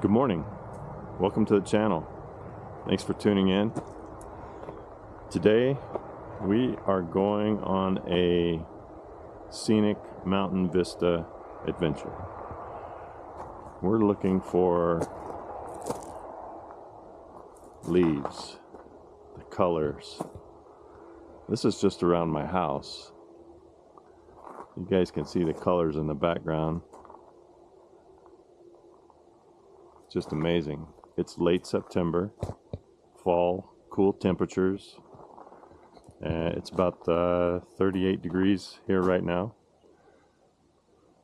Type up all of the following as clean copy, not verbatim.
Good morning. Welcome to the channel. Thanks for tuning in. Today we are going on a scenic mountain vista adventure. We're looking for leaves, the colors. This is just around my house. You guys can see the colors in the background. Just amazing. It's late September, fall, cool temperatures. It's about 38 degrees here right now.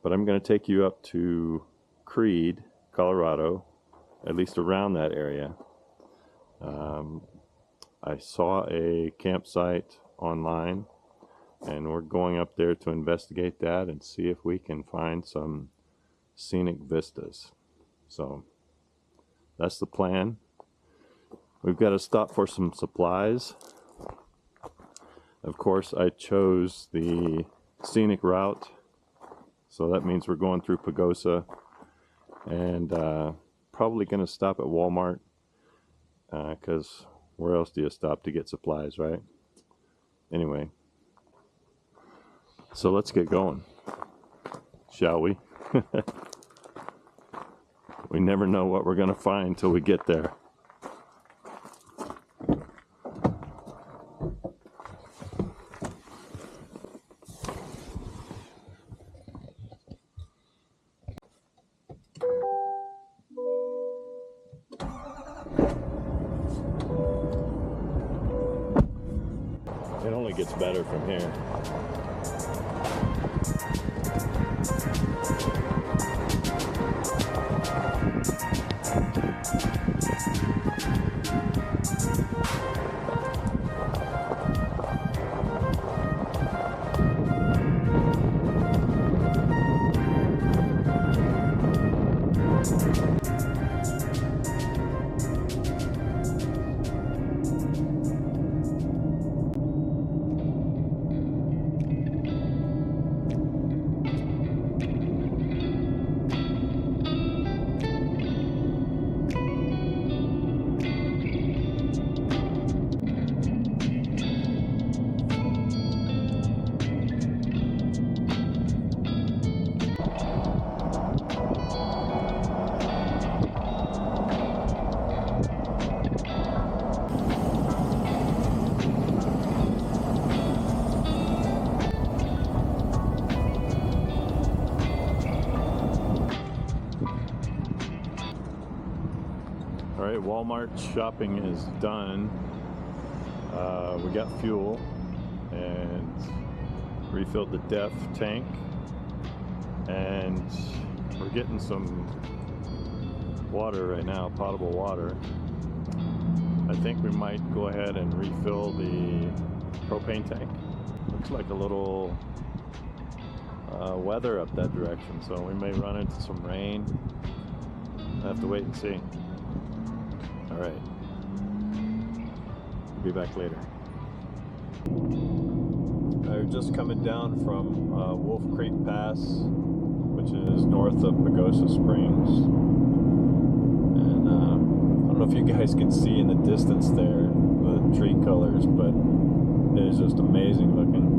But I'm going to take you up to Creede, Colorado, at least around that area. I saw a campsite online, and we're going up there to investigate that and see if we can find some scenic vistas. So that's the plan. We've got to stop for some supplies. Of course, I chose the scenic route, so that means we're going through Pagosa, and probably going to stop at Walmart, because where else do you stop to get supplies, right? Anyway, so let's get going, shall we? We never know what we're going to find till we get there. It only gets better from here. Alright, Walmart shopping is done. We got fuel and refilled the DEF tank, and we're getting some water right now, potable water. I think we might go ahead and refill the propane tank. Looks like a little weather up that direction, so we may run into some rain. I have to wait and see. All right, be back later. I'm just coming down from Wolf Creek Pass, which is north of Pagosa Springs, and I don't know if you guys can see in the distance there the tree colors, but it is just amazing looking.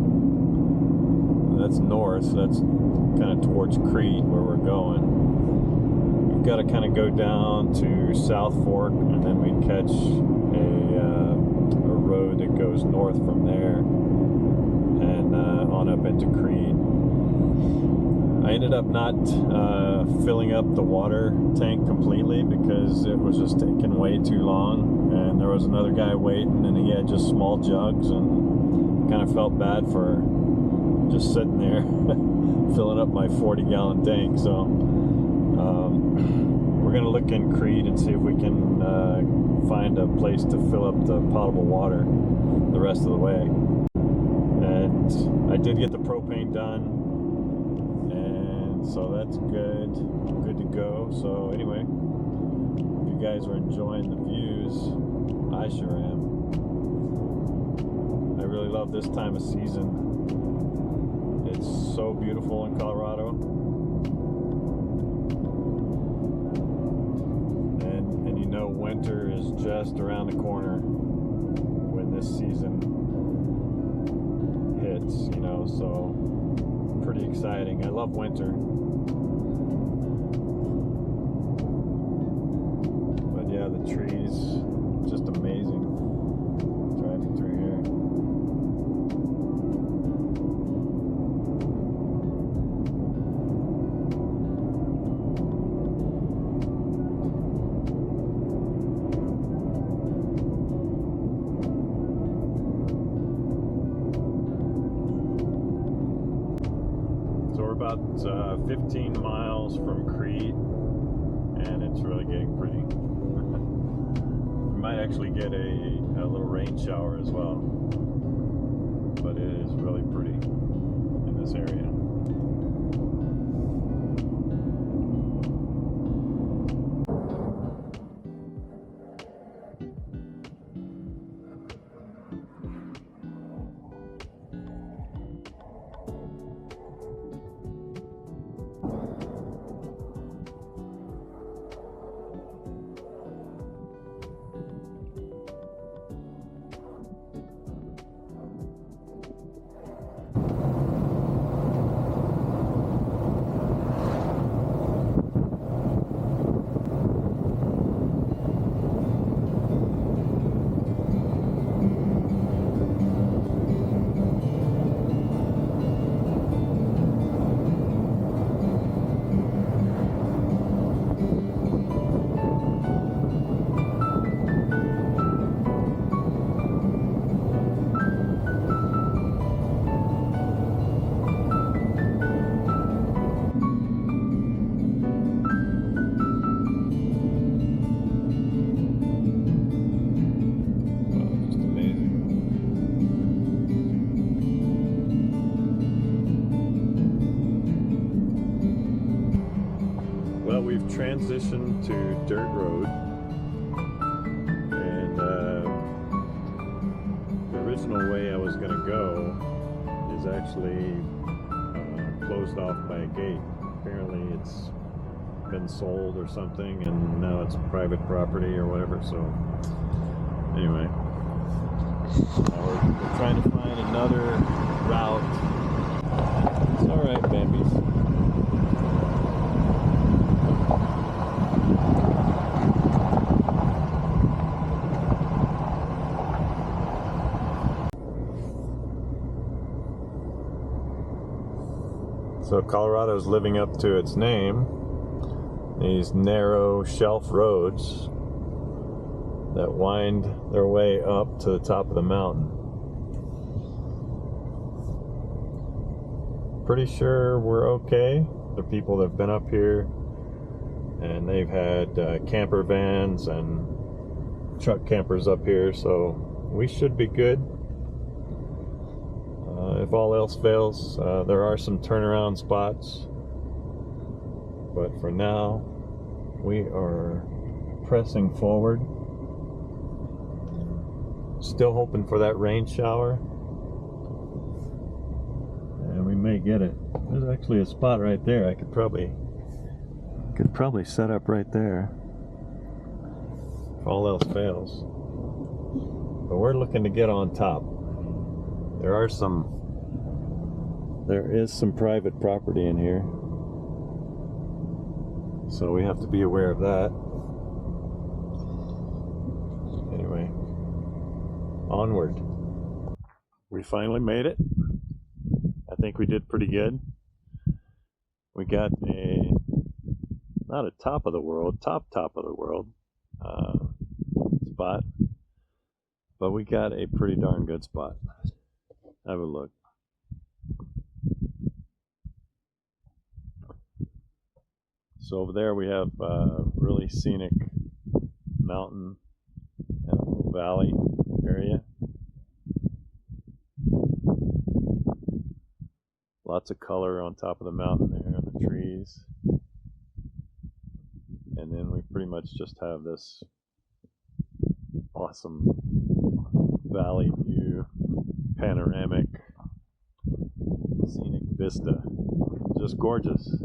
That's north, that's kind of towards Creede where we're going. We've got to kind of go down to South Fork, and then we catch a road that goes north from there and on up into Creede. I ended up not filling up the water tank completely because it was just taking way too long, and there was another guy waiting, and he had just small jugs, and kind of felt bad for just sitting there filling up my 40-gallon tank. So we're going to look in Creede and see if we can find a place to fill up the potable water the rest of the way. And I did get the propane done, and so that's good to go. So anyway, if you guys are enjoying the views, I sure am. I really love this time of season. It's so beautiful in Colorado. winter is just around the corner when this season hits, you know, so pretty exciting. I love winter. But yeah, the trees, just amazing driving through here. So we're about 15 miles from Crete, and it's really getting pretty. We might actually get a little rain shower as well, but it is really pretty in this area. Well, we've transitioned to dirt road, and the original way I was going to go is actually closed off by a gate. Apparently it's been sold or something, and now it's private property or whatever, so anyway, now we're trying to find another route. It's alright, Bambies. So Colorado's living up to its name. These narrow shelf roads that wind their way up to the top of the mountain. Pretty sure we're okay. The people that have been up here, and they've had camper vans and truck campers up here, so we should be good. If all else fails, there are some turnaround spots, but for now we are pressing forward, still hoping for that rain shower, and we may get it. There's actually a spot right there. I could probably set up right there if all else fails, but we're looking to get on top. There is some private property in here, so we have to be aware of that. Anyway, onward. We finally made it. I think we did pretty good. We got not a top of the world spot, but we got a pretty darn good spot. Have a look. So over there we have a really scenic mountain and valley area. Lots of color on top of the mountain there, the trees. And then we pretty much just have this awesome valley view, panoramic, scenic vista. Just gorgeous.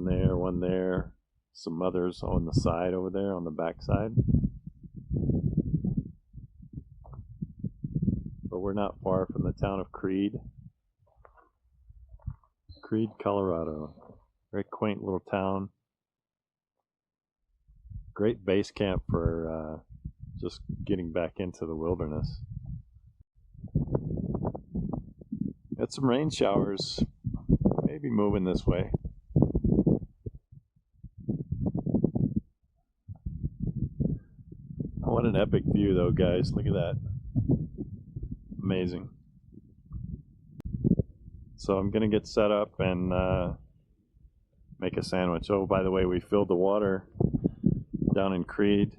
one there, some others on the side over there, on the back side. But we're not far from the town of Creed, Colorado. Very quaint little town. Great base camp for just getting back into the wilderness. Got some rain showers, maybe moving this way. What an epic view though, guys. Look at that. Amazing. So I'm gonna get set up and make a sandwich. Oh, by the way, we filled the water down in Creed.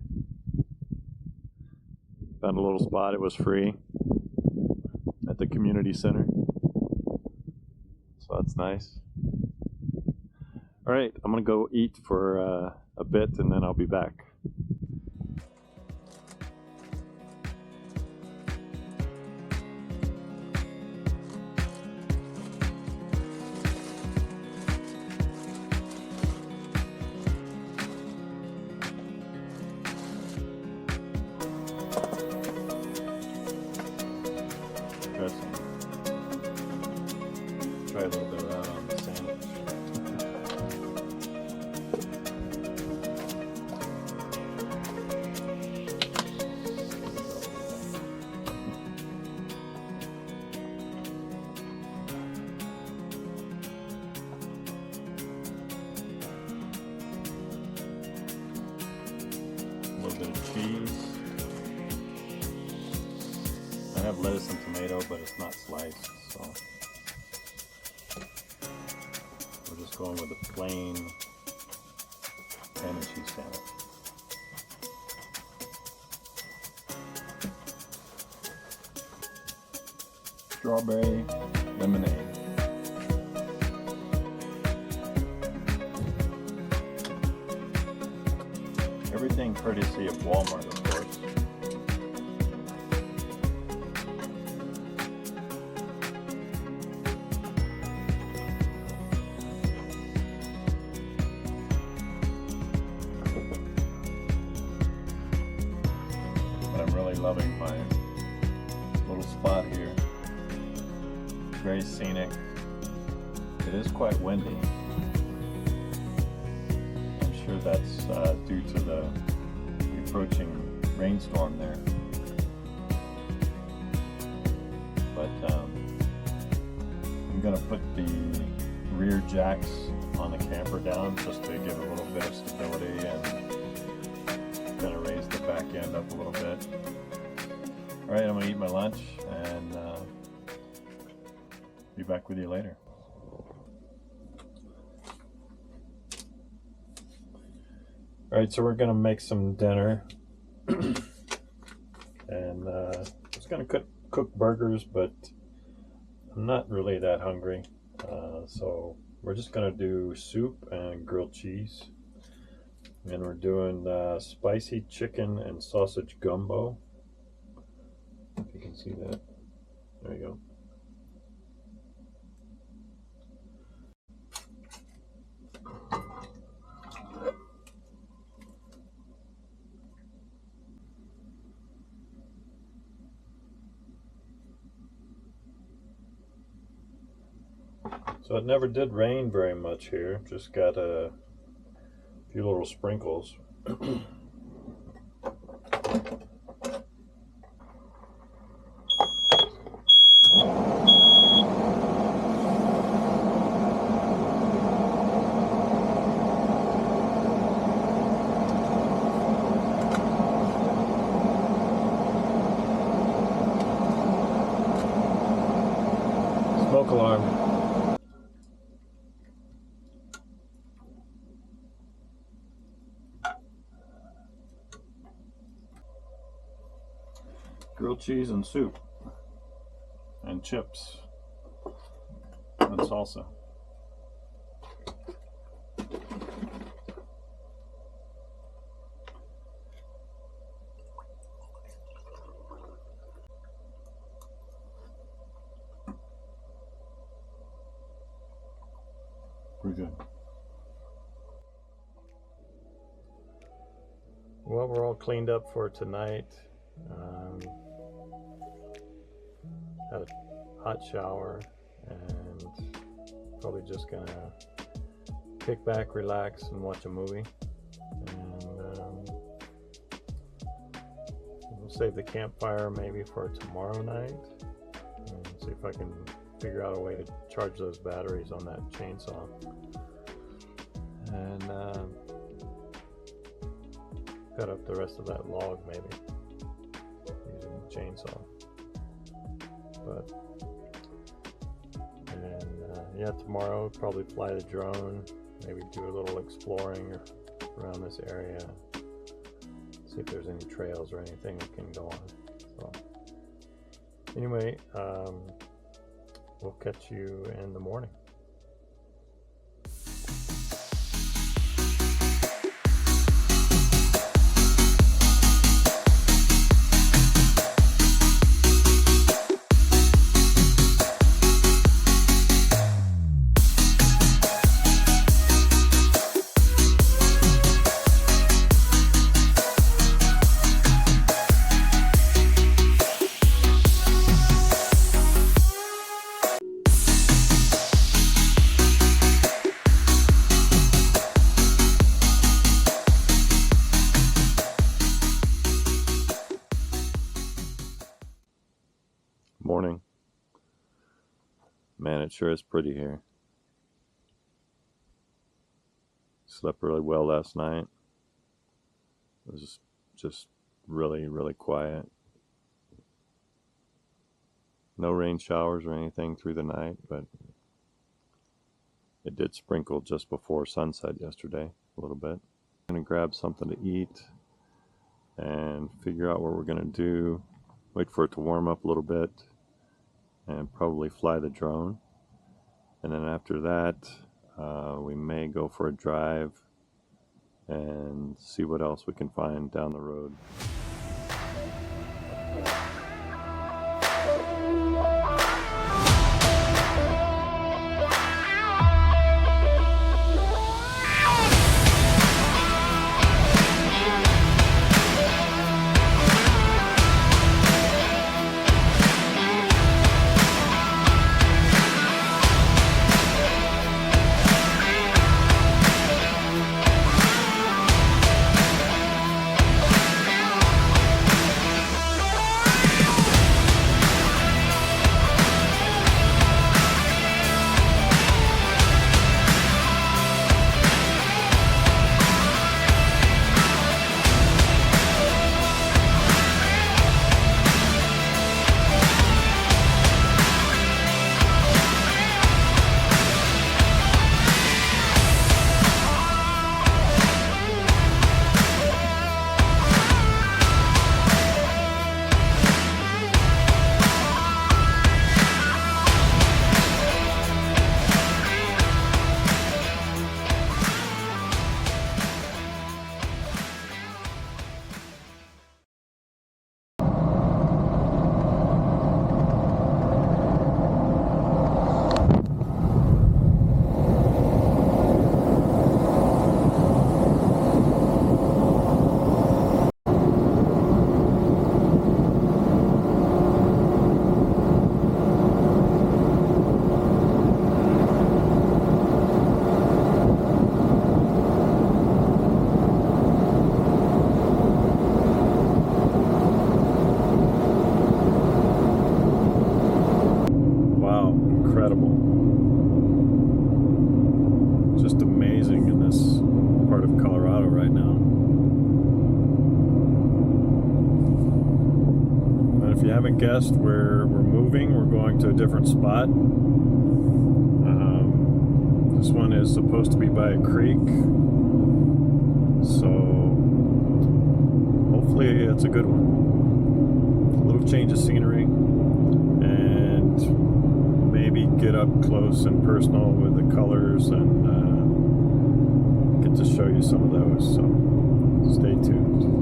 Found a little spot, it was free at the community center. So that's nice. All right, I'm gonna go eat for a bit and then I'll be back. Try a little bit of that on the sandwich. A little bit of cheese. I have lettuce and tomato, but it's not sliced, so we're just going with a plain ham and cheese sandwich. Strawberry lemonade. Everything courtesy of Walmart, of course. I'm really loving my little spot here. Very scenic. It is quite windy. I'm sure that's due to the approaching rainstorm there. But I'm going to put the rear jacks on the camper down just to give it a little bit of stability and kind of raise the back end up a little bit. Alright, I'm going to eat my lunch and be back with you later. Alright, so we're going to make some dinner. And I was going to cook burgers, but I'm not really that hungry. So we're just going to do soup and grilled cheese. And we're doing spicy chicken and sausage gumbo. If you can see that. There you go. So it never did rain very much here, just got a few little sprinkles. Smoke alarm. Grilled cheese and soup and chips and salsa. Pretty good. Well, we're all cleaned up for tonight. Had a hot shower and probably just gonna kick back, relax, and watch a movie. And we'll save the campfire maybe for tomorrow night and see if I can figure out a way to charge those batteries on that chainsaw. And cut up the rest of that log maybe using the chainsaw. But yeah, tomorrow probably fly the drone, maybe do a little exploring around this area, see if there's any trails or anything we can go on. So anyway, we'll catch you in the morning. Morning. Man, it sure is pretty here. Slept really well last night. It was just really, really quiet. No rain showers or anything through the night, but it did sprinkle just before sunset yesterday, a little bit. I'm gonna grab something to eat and figure out what we're gonna do. Wait for it to warm up a little bit and probably fly the drone. And then after that, we may go for a drive and see what else we can find down the road. Incredible. Just amazing in this part of Colorado right now. And if you haven't guessed, we're moving. We're going to a different spot. This one is supposed to be by a creek, so hopefully it's a good one. A little change of scenery and maybe get up close and personal with the colors and get to show you some of those, so stay tuned.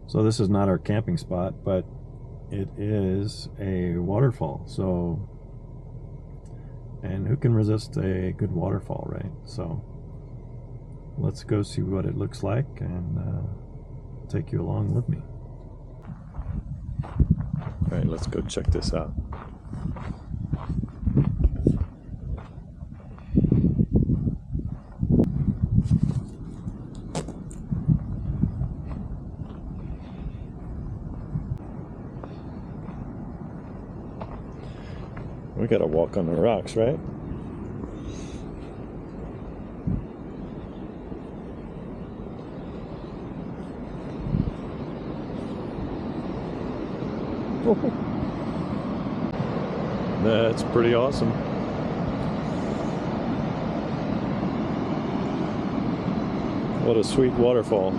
So this is not our camping spot, but it is a waterfall. So, and who can resist a good waterfall, right? So let's go see what it looks like and take you along with me. All right, let's go check this out. We gotta walk on the rocks, right? That's pretty awesome. What a sweet waterfall.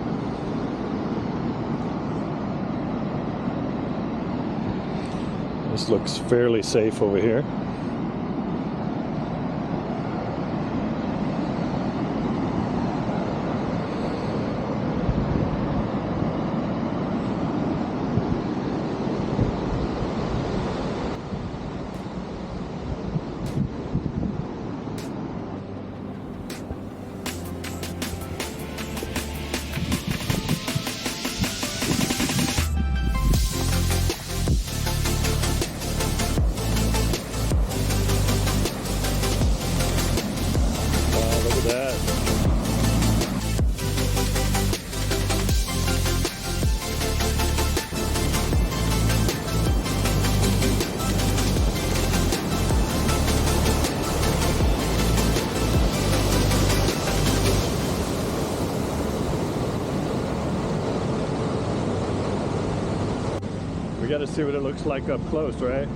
This looks fairly safe over here. We got to see what it looks like up close, right?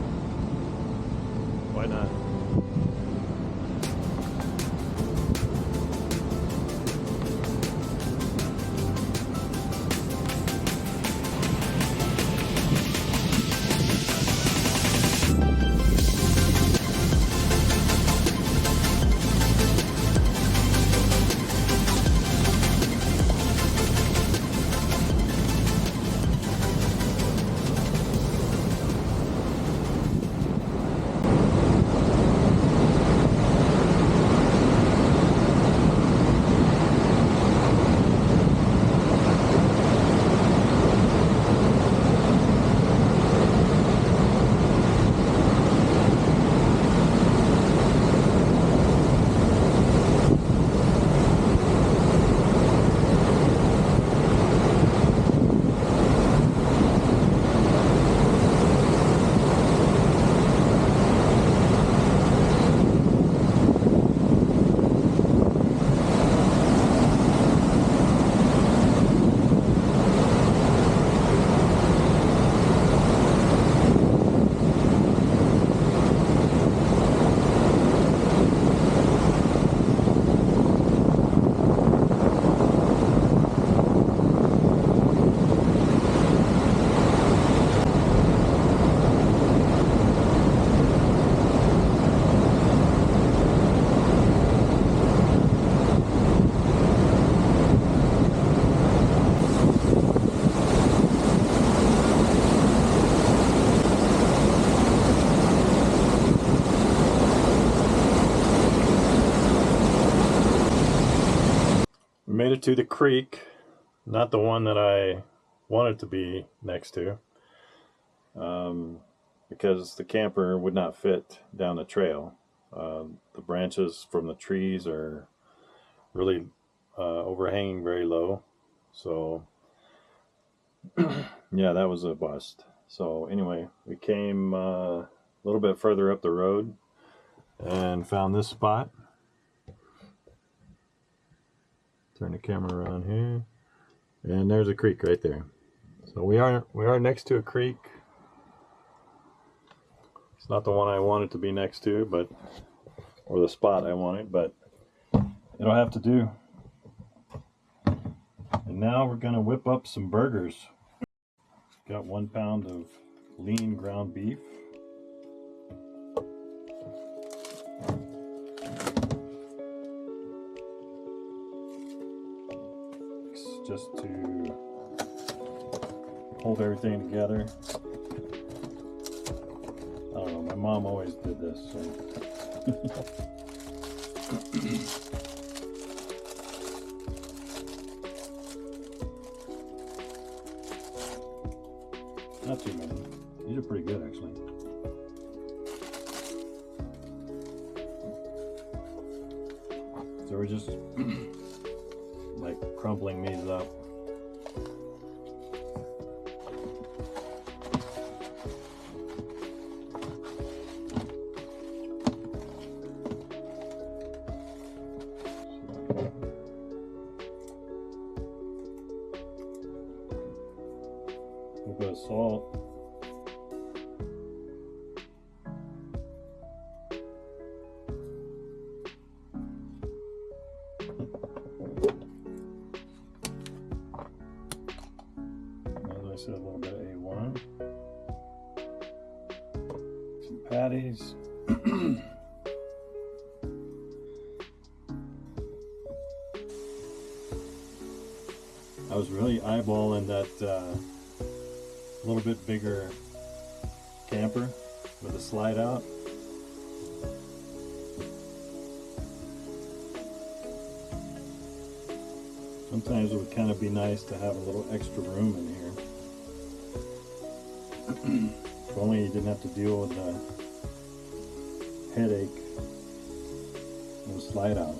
Why not? We made it to the creek, not the one that I wanted to be next to, because the camper would not fit down the trail. The branches from the trees are really overhanging very low, so yeah, that was a bust. So anyway, we came a little bit further up the road and found this spot. Turn the camera around here, and there's a creek right there. So we are next to a creek. It's not the one I wanted to be next to, but or the spot I wanted, but it'll have to do. And now we're gonna whip up some burgers. Got 1 pound of lean ground beef. Just to hold everything together. I don't know, my mom always did this, so. Not too many. These are pretty good, actually. So we're just like crumpling these up. A little bit of salt. As I said, a little bit of A1. Some patties. I was really eyeballing that little bit bigger camper with a slide out. Sometimes it would kind of be nice to have a little extra room in here. If only you didn't have to deal with the headache of a slide out.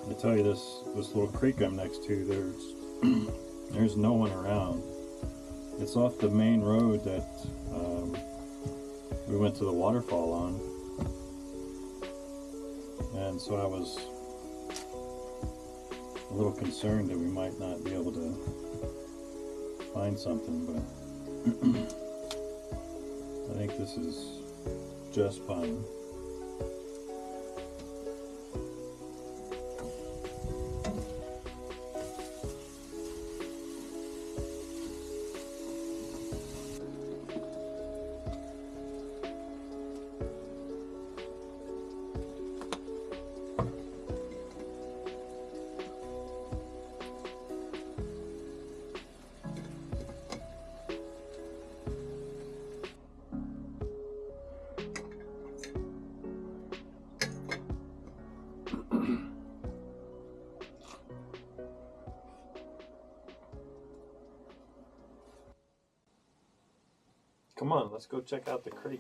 I tell you, this little creek I'm next to, there's no one around. It's off the main road that we went to the waterfall on, and so I was a little concerned that we might not be able to find something, but I think this is just fine. Come on, let's go check out the creek.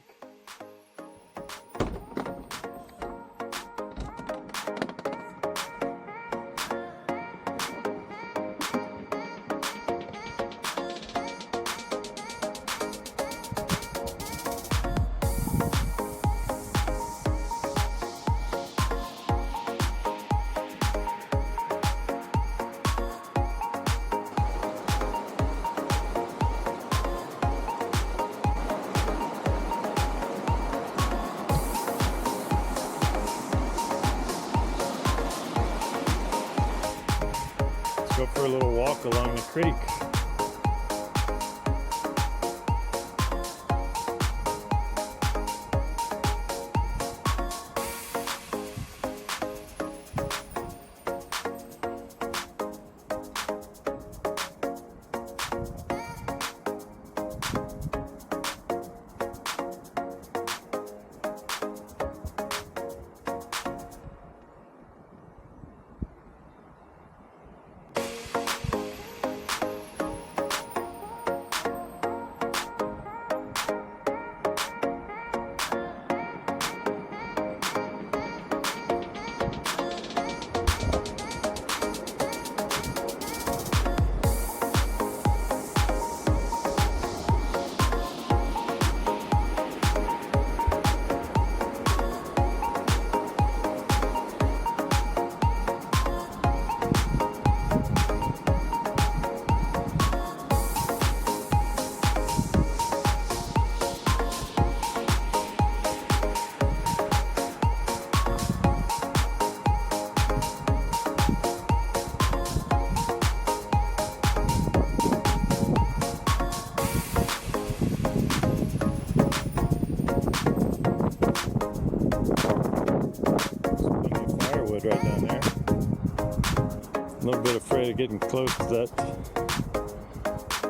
Go for a little walk along the creek. A little bit afraid of getting close to that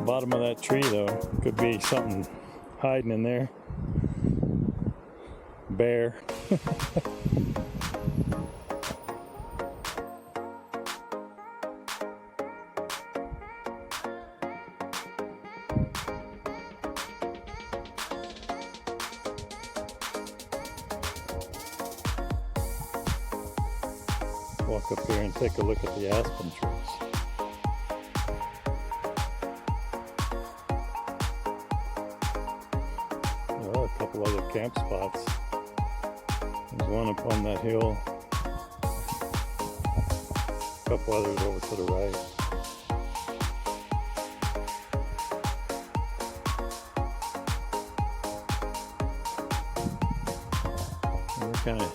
bottom of that tree though. Could be something hiding in there. Bear. Walk up here and take a look at the aspen trees. There are a couple other camp spots. There's one up on that hill. A couple others over to the right. And we're kind of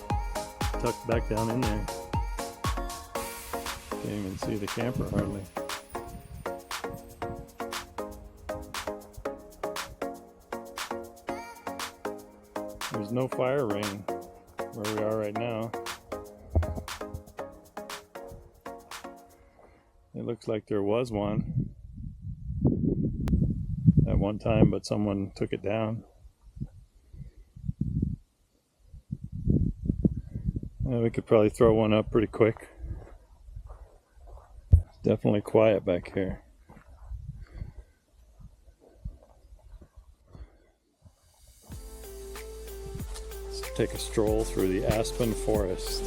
tucked back down in there. Can't even see the camper hardly. There's no fire ring where we are right now. It looks like there was one at one time, but someone took it down. We could probably throw one up pretty quick. It's definitely quiet back here. Let's take a stroll through the aspen forest.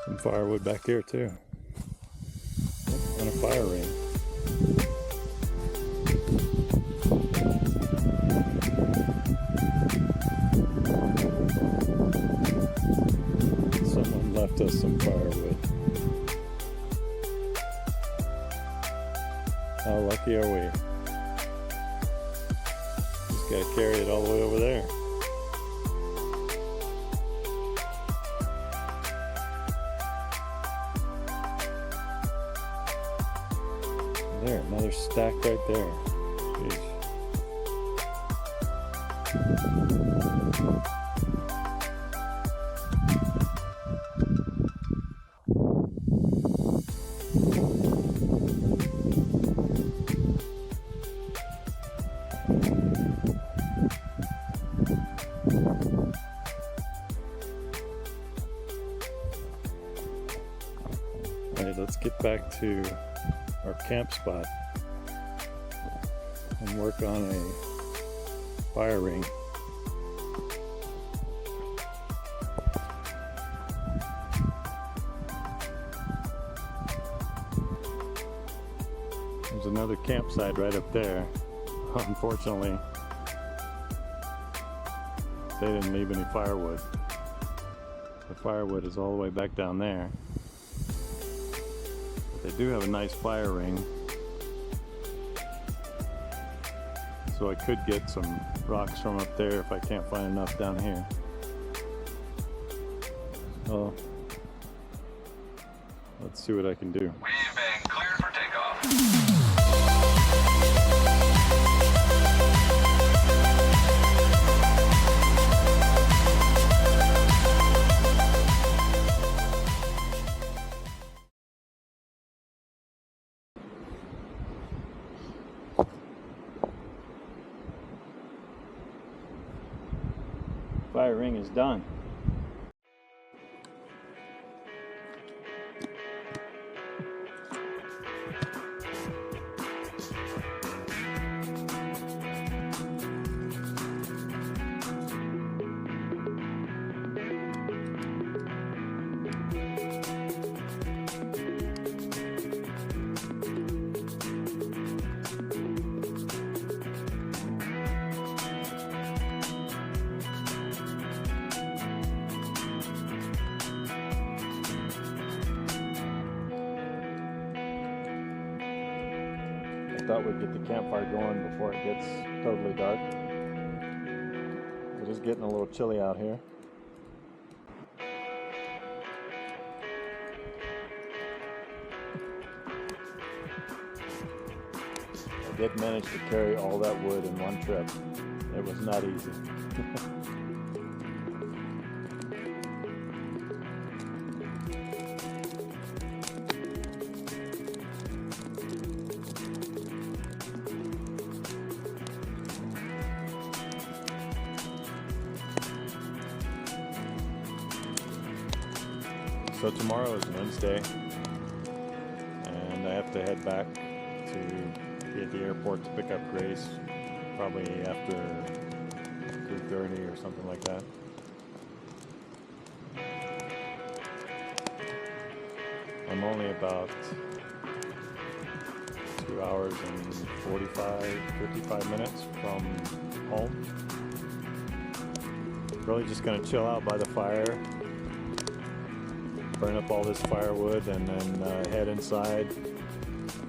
Some firewood back here too, and a fire ring. Someone left us some firewood. How lucky are we? Just gotta carry it all the way over there. There, another stack right there. Jeez. All right, let's get back to our camp spot and work on a fire ring. There's another campsite right up there. Unfortunately, they didn't leave any firewood. The firewood is all the way back down there. They do have a nice fire ring, so I could get some rocks from up there if I can't find enough down here. Well, let's see what I can do. We've been cleared for takeoff. Fire ring is done. thought we'd get the campfire going before it gets totally dark. It is getting a little chilly out here. I did manage to carry all that wood in one trip. It was not easy. So tomorrow is Wednesday, and I have to head back to be at the airport to pick up Grace, probably after 2:30 or something like that. I'm only about 2 hours and 55 minutes from home. Really just gonna chill out by the fire, burn up all this firewood, and then head inside,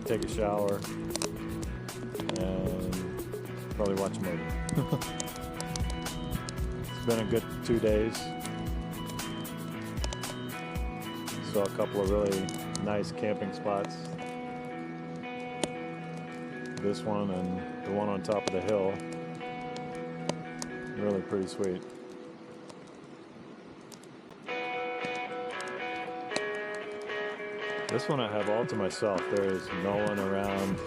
take a shower, and probably watch a movie. It's been a good 2 days. Saw a couple of really nice camping spots. This one and the one on top of the hill. Really pretty sweet. This one I have all to myself. There is no one around,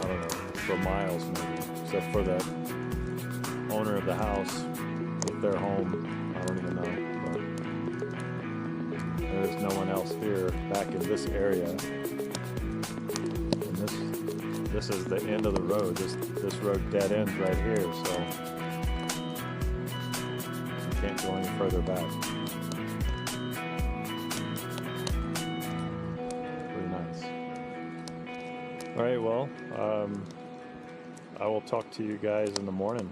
I don't know, for miles maybe, except for the owner of the house with their home. I don't even know. But there is no one else here back in this area. And this is the end of the road. This road dead ends right here, so you can't go any further back. All right, well, I will talk to you guys in the morning.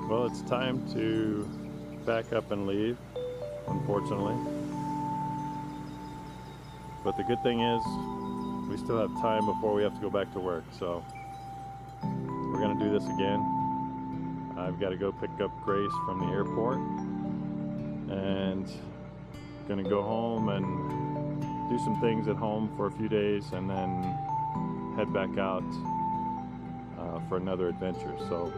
Well, it's time to back up and leave, unfortunately. But the good thing is, we still have time before we have to go back to work, so we're gonna do this again. I've got to go pick up Grace from the airport, and gonna go home and do some things at home for a few days, and then head back out for another adventure. So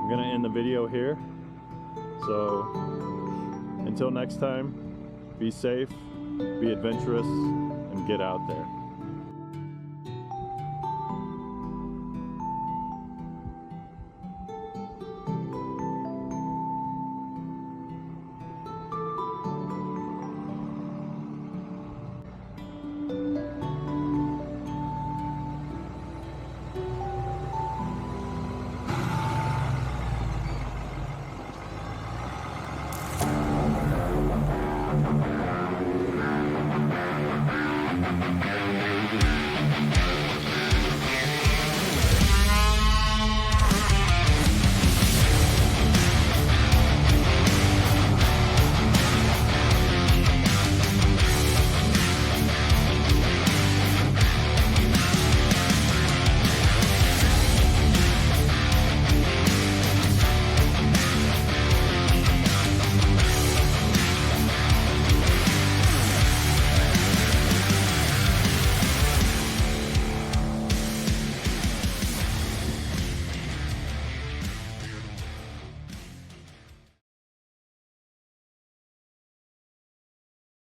I'm gonna end the video here. So until next time, be safe, be adventurous, and get out there.